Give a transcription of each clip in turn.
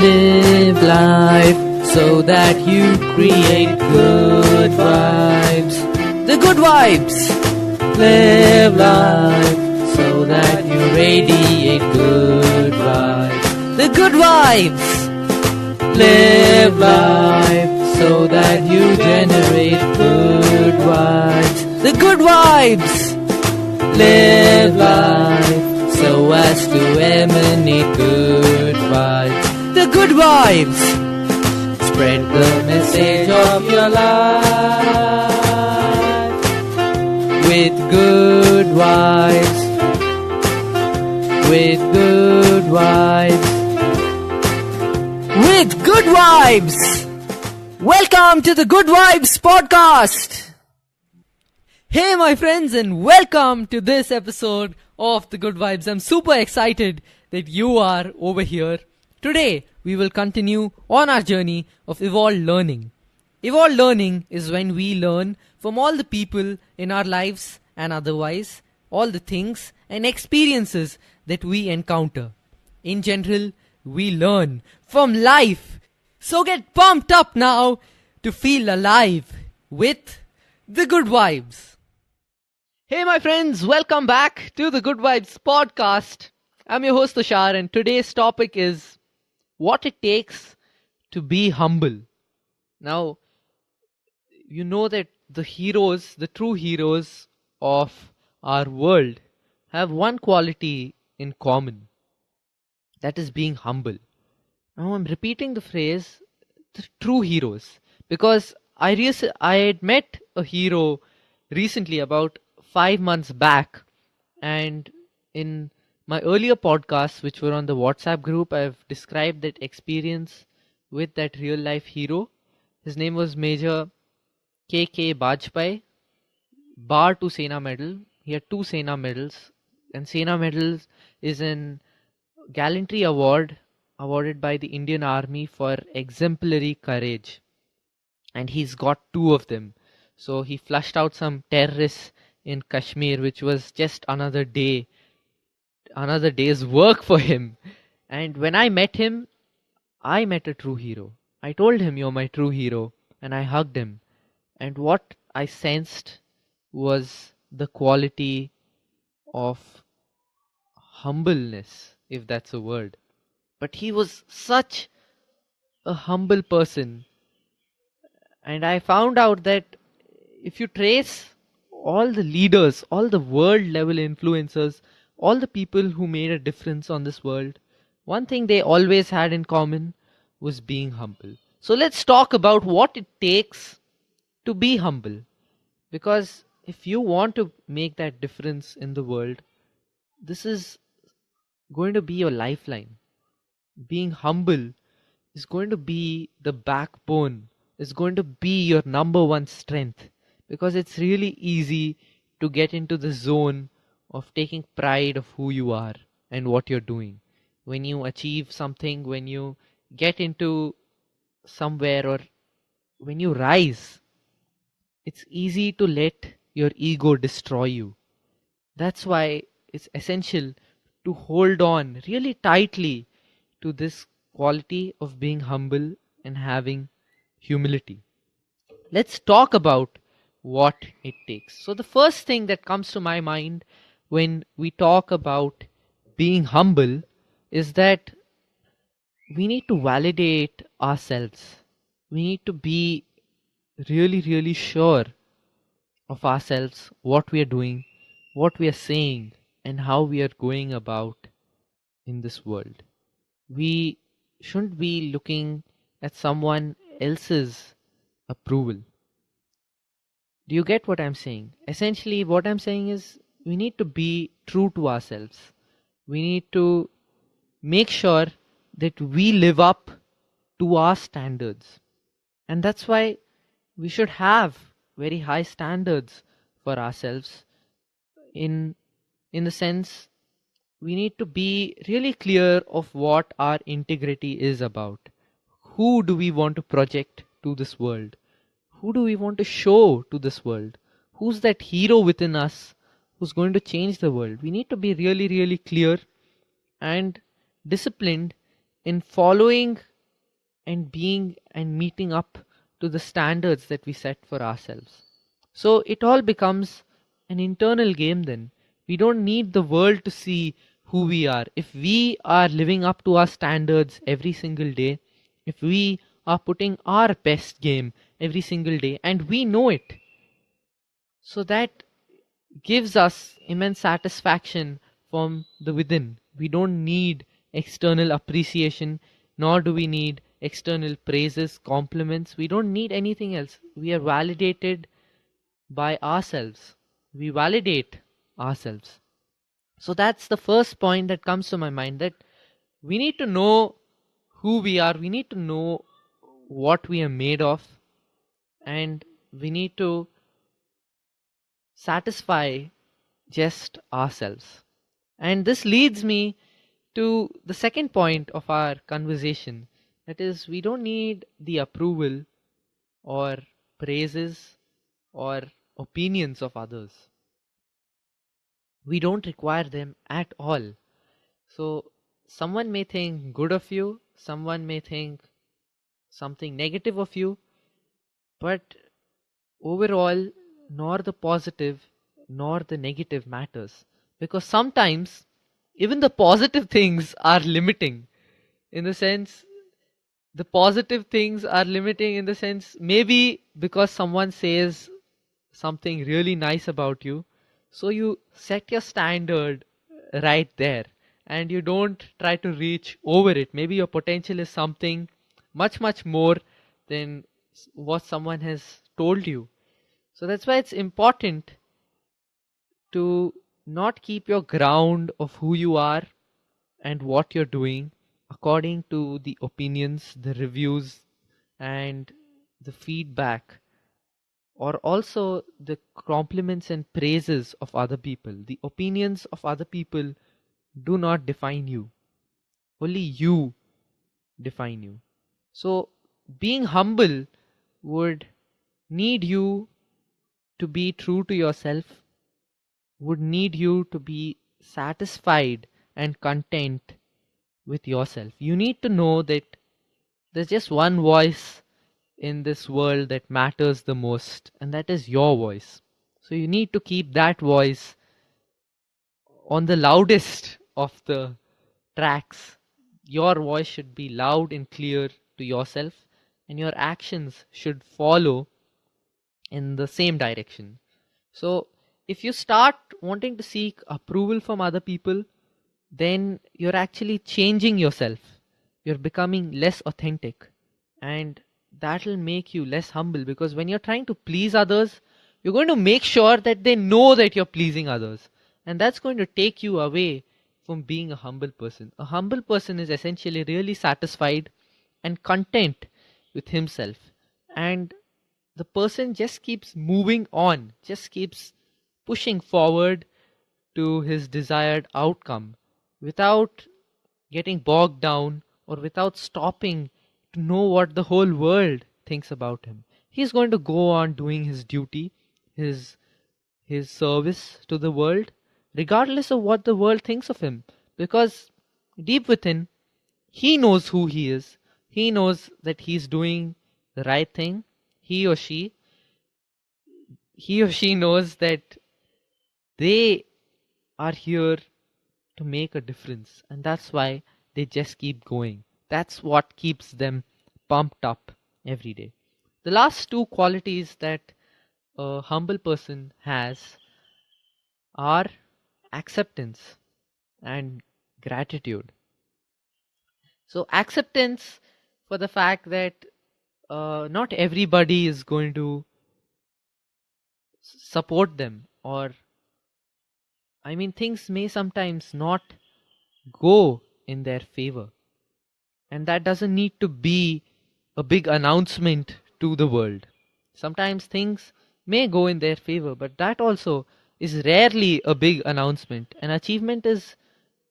Live life so that you create good vibes. The good vibes. Live life so that you radiate good vibes. The good vibes. Live life so that you generate good vibes. The good vibes. Live life so as to emanate good vibes. The good vibes. Spread the message of your life with good vibes. With good vibes. With good vibes. Welcome to the Good Vibes podcast. Hey my friends, and welcome to this episode of the Good Vibes. I'm super excited that you are over here. Today we will continue on our journey of evolved learning. Evolved learning is when we learn from all the people in our lives and otherwise, all the things and experiences that we encounter. In general, we learn from life. So get pumped up now to feel alive with the Good Vibes. Hey my friends, welcome back to the Good Vibes podcast. I'm your host Tushar, and today's topic is what it takes to be humble. Now, you know that the heroes, the true heroes of our world have one quality in common. That is being humble. Now I'm repeating the phrase, the true heroes, because I had met a hero recently about 5 months back, and in my earlier podcasts which were on the WhatsApp group, I've described that experience with that real life hero. His name was Major K.K. Bajpai, bar to Sena Medal. He had 2 Sena medals, and Sena medals is an gallantry award awarded by the Indian Army for exemplary courage, and he's got 2 of them. So he flushed out some terrorists in Kashmir, which was just another day's work for him. And when I met him, I met a true hero. I told him, "You're my true hero," and I hugged him. And what I sensed was the quality of humbleness, if that's a word. But he was such a humble person. And I found out that if you trace all the leaders, all the world level influencers, all the people who made a difference on this world, one thing they always had in common was being humble. So let's talk about what it takes to be humble. Because if you want to make that difference in the world, this is going to be your lifeline. Being humble is going to be the backbone, is going to be your number one strength, because it's really easy to get into the zone of taking pride of who you are and what you're doing. When you achieve something, when you get into somewhere, or when you rise, it's easy to let your ego destroy you. That's why it's essential to hold on really tightly to this quality of being humble and having humility. Let's talk about what it takes. So the first thing that comes to my mind when we talk about being humble is that we need to validate ourselves. We need to be really, really sure of ourselves, what we are doing, what we are saying, and how we are going about in this world. We shouldn't be looking at someone else's approval. Do you get what I'm saying? Essentially, what I'm saying is we need to be true to ourselves. We need to make sure that we live up to our standards. And that's why we should have very high standards for ourselves. In the sense, we need to be really clear of what our integrity is about. Who do we want to project to this world? Who do we want to show to this world? Who's that hero within us who's going to change the world? We need to be really, really clear and disciplined in following and being and meeting up to the standards that we set for ourselves. So it all becomes an internal game then. We don't need the world to see who we are. If we are living up to our standards every single day, if we are putting our best game every single day and we know it, so that gives us immense satisfaction from the within. We don't need external appreciation, nor do we need external praises, compliments. We don't need anything else. We are validated by ourselves. We validate ourselves. So that's the first point that comes to my mind, that we need to know who we are, we need to know what we are made of, and we need to satisfy just ourselves. And this leads me to the second point of our conversation, that is, we don't need the approval or praises or opinions of others. We don't require them at all. So, someone may think good of you, someone may think something negative of you, but overall, nor the positive nor the negative matters. Because sometimes even the positive things are limiting, in the sense, the positive things are limiting in the sense, maybe because someone says something really nice about you, so you set your standard right there and you don't try to reach over it. Maybe your potential is something much more than what someone has told you. So that's why it's important to not keep your ground of who you are and what you're doing according to the opinions, the reviews, and the feedback, or also the compliments and praises of other people. The opinions of other people do not define you, only you define you. So, being humble would need you to be true to yourself, would need you to be satisfied and content with yourself. You need to know that there's just one voice in this world that matters the most, and that is your voice. So you need to keep that voice on the loudest of the tracks. Your voice should be loud and clear to yourself, and your actions should follow in the same direction. So if you start wanting to seek approval from other people, then you're actually changing yourself. You're becoming less authentic, and that'll make you less humble, because when you're trying to please others, you're going to make sure that they know that you're pleasing others, and that's going to take you away from being a humble person. A humble person is essentially really satisfied and content with himself, and the person just keeps moving on, just keeps pushing forward to his desired outcome without getting bogged down or without stopping to know what the whole world thinks about him. He's going to go on doing his duty, his service to the world, regardless of what the world thinks of him, because deep within, he knows who he is. He knows that he's doing the right thing. He or she knows that they are here to make a difference, and that's why they just keep going. That's what keeps them pumped up every day. The last two qualities that a humble person has are acceptance and gratitude. So acceptance for the fact that not everybody is going to support them, or things may sometimes not go in their favor, and that doesn't need to be a big announcement to the world. Sometimes things may go in their favor, but that also is rarely a big announcement. An achievement is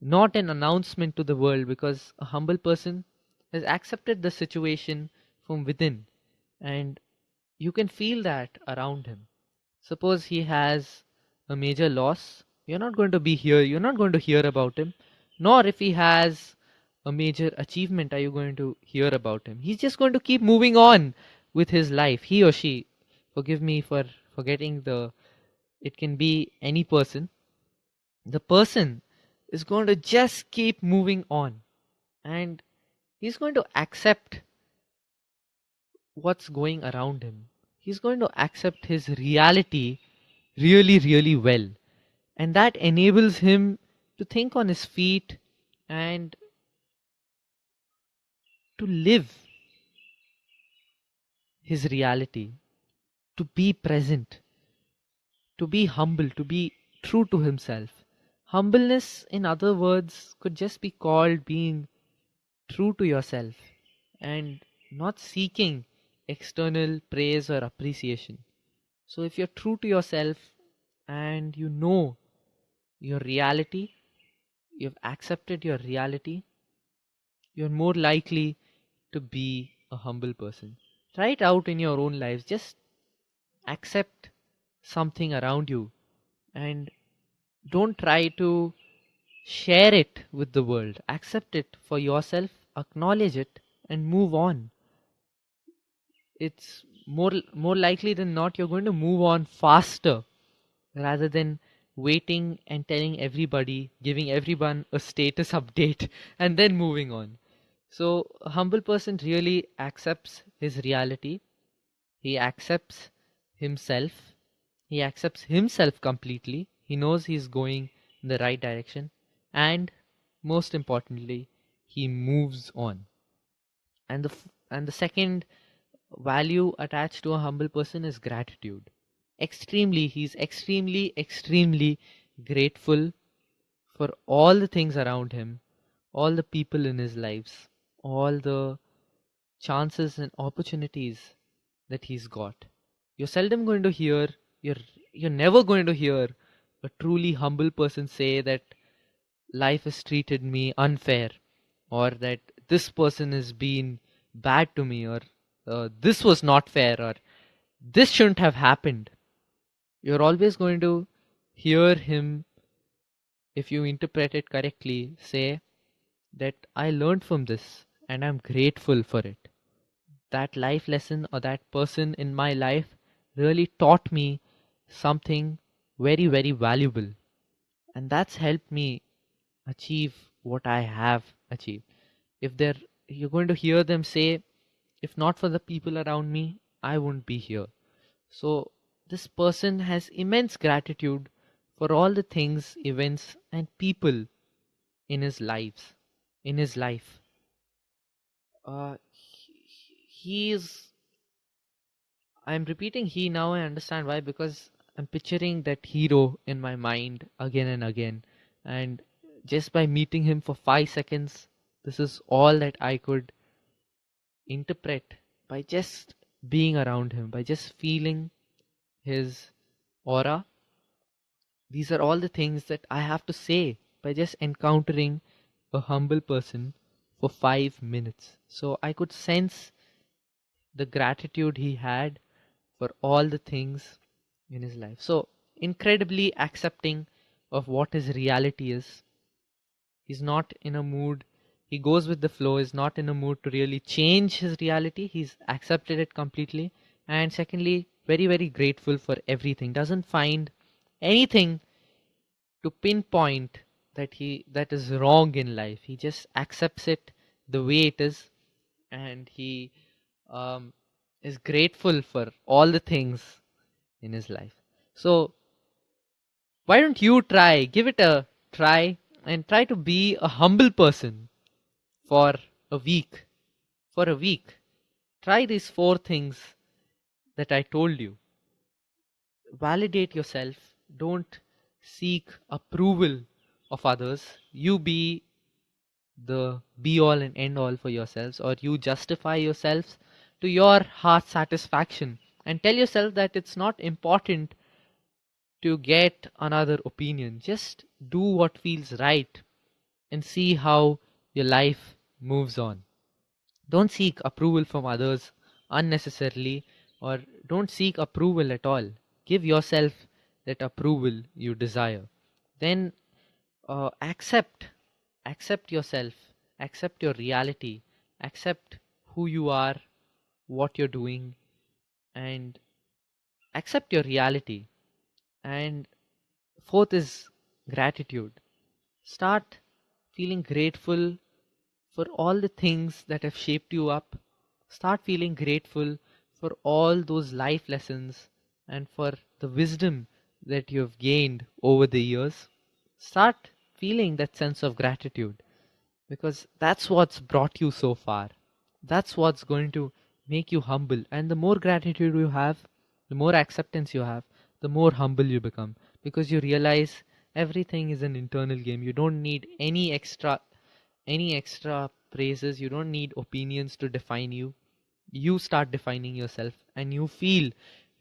not an announcement to the world, because a humble person has accepted the situation from within, and you can feel that around him. Suppose he has a major loss, you're not going to be here, you're not going to hear about him. Nor if he has a major achievement are you going to hear about him? He's just going to keep moving on with his life. He or she, forgive me for forgetting it can be any person. The person is going to just keep moving on, and he's going to accept what's going around him. He's going to accept his reality really, really well. And that enables him to think on his feet and to live his reality, to be present, to be humble, to be true to himself. Humbleness, in other words, could just be called being true to yourself and not seeking external praise or appreciation. So, if you're true to yourself and you know your reality, you've accepted your reality, you're more likely to be a humble person. Try it out in your own lives. Just accept something around you and don't try to share it with the world. Accept it for yourself, acknowledge it, and move on. It's more likely than not you're going to move on faster rather than waiting and telling everybody, giving everyone a status update and then moving on. So a humble person really accepts his reality. He accepts himself. He accepts himself completely. He knows he's going in the right direction. And most importantly, he moves on. And the second value attached to a humble person is gratitude. He's extremely grateful for all the things around him, all the people in his lives, all the chances and opportunities that he's got. You're seldom going to hear, you're, you're never going to hear a truly humble person say that life has treated me unfair, or that this person has been bad to me, or this was not fair, or this shouldn't have happened. You're always going to hear him, if you interpret it correctly, say that I learned from this and I'm grateful for it. That life lesson or that person in my life really taught me something very, very valuable. And that's helped me achieve what I have achieved. If they're You're going to hear them say, if not for the people around me, I wouldn't be here. So this person has immense gratitude for all the things, events, and people in his life. He is. I'm repeating he now. I understand why, because I'm picturing that hero in my mind again and again, and just by meeting him for 5 seconds, this is all that I could interpret by just being around him, by just feeling his aura. These are all the things that I have to say by just encountering a humble person for 5 minutes. So I could sense the gratitude he had for all the things in his life. So incredibly accepting of what his reality is. He's not in a mood, he goes with the flow, is not in a mood to really change his reality. He's accepted it completely. And secondly, very, very grateful for everything. Doesn't find anything to pinpoint that is wrong in life. He just accepts it the way it is, and he um, is grateful for all the things in his life. So why don't you give it a try, and try to be a humble person for a week. For a week, try these 4 things that I told you. Validate yourself. Don't seek approval of others. You be the be all and end all for yourselves, or you justify yourselves to your heart satisfaction, and tell yourself that it's not important to get another opinion. Just do what feels right and see how your life moves on. Don't seek approval from others unnecessarily, or don't seek approval at all. Give yourself that approval you desire. Then accept yourself accept your reality, accept who you are, what you're doing, and accept your reality. And fourth is gratitude. Start feeling grateful for all the things that have shaped you up. Start feeling grateful for all those life lessons and for the wisdom that you have gained over the years. Start feeling that sense of gratitude, because that's what's brought you so far. That's what's going to make you humble. And the more gratitude you have, the more acceptance you have, the more humble you become, because you realize everything is an internal game. You don't need any extra praises. You don't need opinions to define you. You start defining yourself and you feel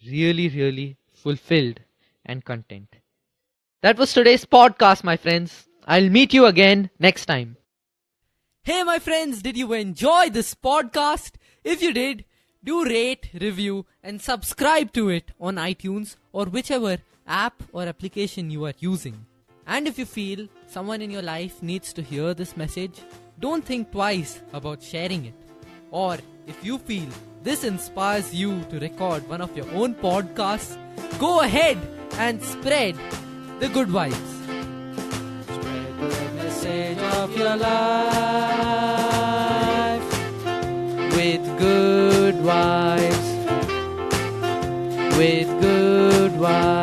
really, really fulfilled and content. That was today's podcast, my friends. I'll meet you again next time. Hey my friends, did you enjoy this podcast? If you did, do rate, review and subscribe to it on iTunes or whichever app or application you are using. And if you feel someone in your life needs to hear this message, don't think twice about sharing it. Or if you feel this inspires you to record one of your own podcasts, go ahead and spread the good vibes. Spread the message of your life with good vibes. With good vibes.